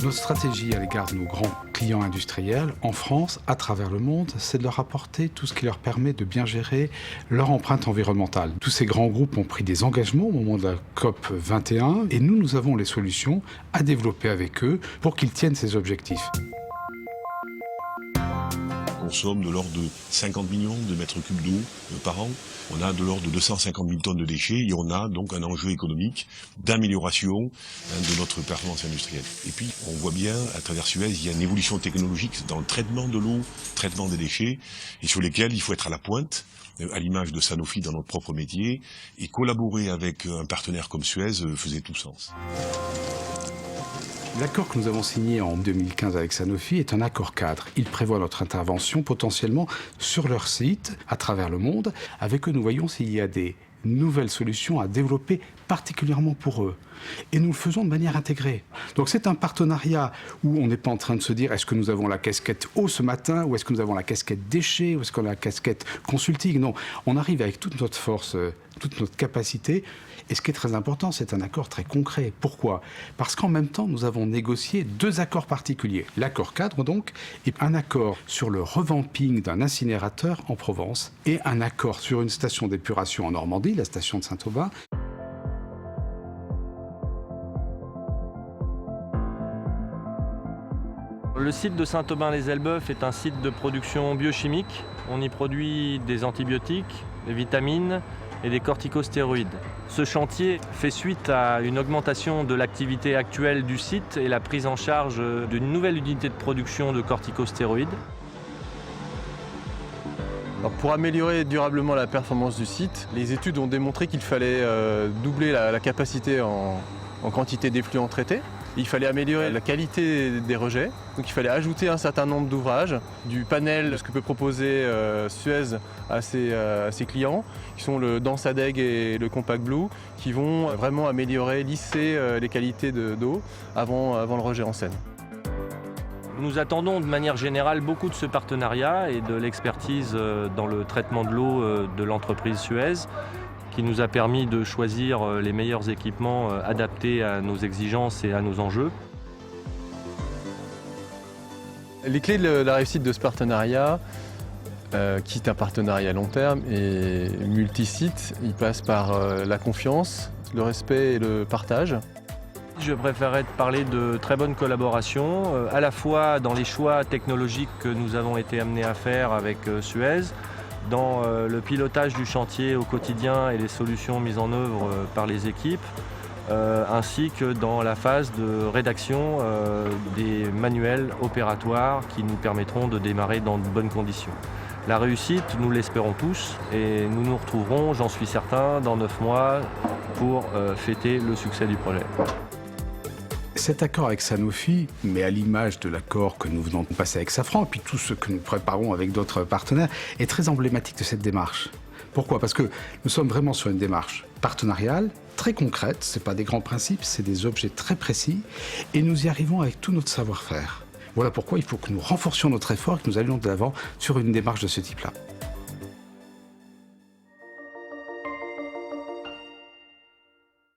Notre stratégie à l'égard de nos grands clients industriels, en France, à travers le monde, c'est de leur apporter tout ce qui leur permet de bien gérer leur empreinte environnementale. Tous ces grands groupes ont pris des engagements au moment de la COP 21 et nous avons les solutions à développer avec eux pour qu'ils tiennent ces objectifs. On consomme de l'ordre de 50 millions de mètres cubes d'eau par an. On a de l'ordre de 250 000 tonnes de déchets et on a donc un enjeu économique d'amélioration de notre performance industrielle. Et puis on voit bien à travers Suez, il y a une évolution technologique dans le traitement de l'eau, traitement des déchets, et sur lesquels il faut être à la pointe, à l'image de Sanofi dans notre propre métier, et collaborer avec un partenaire comme Suez faisait tout sens. L'accord que nous avons signé en 2015 avec Sanofi est un accord cadre. Il prévoit notre intervention potentiellement sur leur site, à travers le monde. Avec eux, nous voyons s'il y a des nouvelles solutions à développer particulièrement pour eux. Et nous le faisons de manière intégrée. Donc c'est un partenariat où on n'est pas en train de se dire est-ce que nous avons la casquette eau ce matin, ou est-ce que nous avons la casquette déchets, ou est-ce qu'on a la casquette consulting. Non, on arrive avec toute notre force, toute notre capacité. Et ce qui est très important, c'est un accord très concret. Pourquoi ? Parce qu'en même temps, nous avons négocié 2 accords particuliers. L'accord cadre, donc, et un accord sur le revamping d'un incinérateur en Provence, et un accord sur une station d'épuration en Normandie, la station de Saint-Aubin. Le site de Saint-Aubin-les-Elbeuf est un site de production biochimique. On y produit des antibiotiques, des vitamines et des corticostéroïdes. Ce chantier fait suite à une augmentation de l'activité actuelle du site et la prise en charge d'une nouvelle unité de production de corticostéroïdes. Alors pour améliorer durablement la performance du site, les études ont démontré qu'il fallait doubler la capacité en quantité d'effluents traités. Il fallait améliorer la qualité des rejets, donc il fallait ajouter un certain nombre d'ouvrages, du panel de ce que peut proposer Suez à ses clients, qui sont le Densadeg et le Compact Blue, qui vont vraiment améliorer, lisser les qualités d'eau avant le rejet en Seine. Nous attendons de manière générale beaucoup de ce partenariat et de l'expertise dans le traitement de l'eau de l'entreprise Suez, qui nous a permis de choisir les meilleurs équipements adaptés à nos exigences et à nos enjeux. Les clés de la réussite de ce partenariat, qui est un partenariat à long terme et multi-site, il passe par la confiance, le respect et le partage. Je préférerais te parler de très bonne collaboration, à la fois dans les choix technologiques que nous avons été amenés à faire avec Suez, dans le pilotage du chantier au quotidien et les solutions mises en œuvre par les équipes, ainsi que dans la phase de rédaction des manuels opératoires qui nous permettront de démarrer dans de bonnes conditions. La réussite, nous l'espérons tous, et nous nous retrouverons, j'en suis certain, dans 9 mois pour fêter le succès du projet. Cet accord avec Sanofi, mais à l'image de l'accord que nous venons de passer avec Safran, et puis tout ce que nous préparons avec d'autres partenaires, est très emblématique de cette démarche. Pourquoi ? Parce que nous sommes vraiment sur une démarche partenariale, très concrète, ce n'est pas des grands principes, c'est des objets très précis, et nous y arrivons avec tout notre savoir-faire. Voilà pourquoi il faut que nous renforcions notre effort et que nous allions de l'avant sur une démarche de ce type-là.